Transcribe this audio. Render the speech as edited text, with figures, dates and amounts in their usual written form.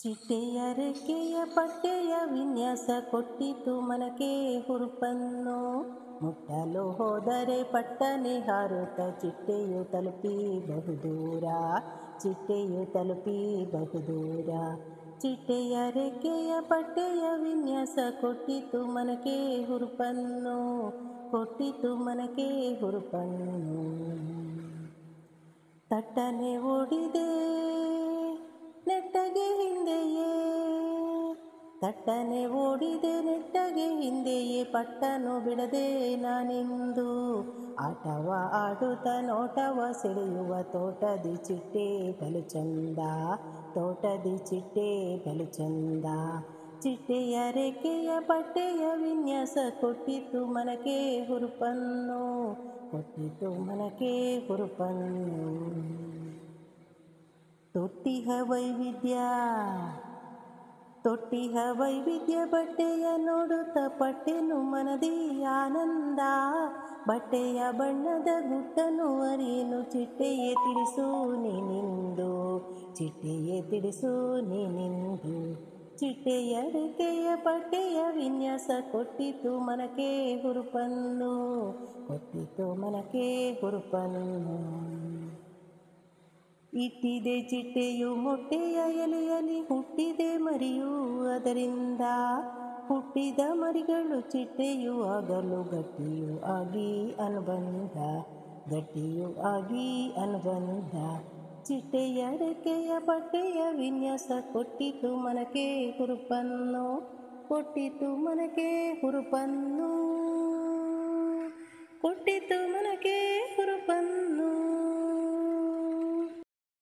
ಚಿಟ್ಟೆಯ ರೆಕ್ಕೆಯ ಪಟ್ಟೆಯ ವಿನ್ಯಾಸ ಕೊಟ್ಟಿತು ಮನಕ್ಕೆ ಹುರುಪನ್ನು. ಮುಟ್ಟಲು ಹೋದರೆ ಪಟ್ಟನೆ ಹಾರುತ್ತ ಚಿಟ್ಟೆಯು ತಲುಪಿಬಹುದೂರ, ಚಿಟ್ಟೆಯು ತಲುಪಿಬಹುದೂರ. ಚಿಟ್ಟೆಯ ರೆಕ್ಕೆಯ ಪಟ್ಟೆಯ ವಿನ್ಯಾಸ ಕೊಟ್ಟಿತು ಮನಕ್ಕೆ ಹುರುಪನ್ನು, ಕೊಟ್ಟಿತು ಮನಕ್ಕೆ ಹುರುಪನ್ನು. ತಟ್ಟನೆ ಓಡಿದೆ ನೆಟ್ಟಗೆ ಹಿಂದೆಯೇ, ತಟ್ಟನೆ ಓಡಿದೆ ನೆಟ್ಟಗೆ ಹಿಂದೆಯೇ, ಪಟ್ಟನು ಬಿಡದೆ ನಾನೆಂದು. ಆಟವ ಆಡುತ್ತ ನೋಟವ ಸೆಳೆಯುವ ತೋಟದಿ ಚಿಟ್ಟೆ ಬಲು ಚಂದ, ತೋಟದಿ ಚಿಟ್ಟೆ ಬಲು ಚಂದ. ಚಿಟ್ಟೆಯ ರೆಕ್ಕೆಯ ಪಟ್ಟೆಯ ವಿನ್ಯಾಸ ಕೊಟ್ಟಿತು ಮನಕ್ಕೆ ಹುರುಪನ್ನು, ಕೊಟ್ಟಿತು ಮನಕ್ಕೆ ಹುರುಪನ್ನು. ತೊಟ್ಟಿಹ ವೈವಿಧ್ಯ, ತೊಟ್ಟಿಹ ವೈವಿಧ್ಯ ಬಟ್ಟೆಯ ನೋಡುತ್ತ ಪಟ್ಟೆನು ಮನದಿ ಆನಂದ. ಬಟ್ಟೆಯ ಬಣ್ಣದ ಗುಟ್ಟನು ಅರಿಯೇನು ಚಿಟ್ಟೆಯೇ ತಿಳಿಸು ನೀನಿಂದು, ಚಿಟ್ಟೆಯೇ ತಿಳಿಸು ನೀನಿಂದು. ಚಿಟ್ಟೆಯ ರೆಕ್ಕೆಯ ಪಟ್ಟೆಯ ವಿನ್ಯಾಸ ಕೊಟ್ಟಿತು ಮನಕ್ಕೆ ಹುರುಪನ್ನು, ಕೊಟ್ಟಿತು ಮನಕ್ಕೆ ಹುರುಪನ್ನು. ಇಟ್ಟಿದೆ ಚಿಟ್ಟೆಯು ಮೊಟ್ಟೆಯ ಎಲೆಯಲ್ಲಿ, ಹುಟ್ಟಿದೆ ಮರಿಯು ಅದರಿಂದ. ಹುಟ್ಟಿದ ಮರಿಗಳು ಚಿಟ್ಟೆಯು ಆಗಲು ಗಟ್ಟಿಯು ಆಗಿ ಅನುಬಂಧ, ಗಟ್ಟಿಯು ಆಗಿ ಅನುಬಂಧ. ಚಿಟ್ಟೆಯ ರೆಕ್ಕೆಯ ಪಟ್ಟೆಯ ವಿನ್ಯಾಸ ಕೊಟ್ಟಿತು ಮನಕ್ಕೆ ಹುರುಪನ್ನು, ಕೊಟ್ಟಿತು ಮನಕ್ಕೆ ಹುರುಪನ್ನು, ಕೊಟ್ಟಿತು ಮನಕ್ಕೆ ಹುರುಪನ್ನು.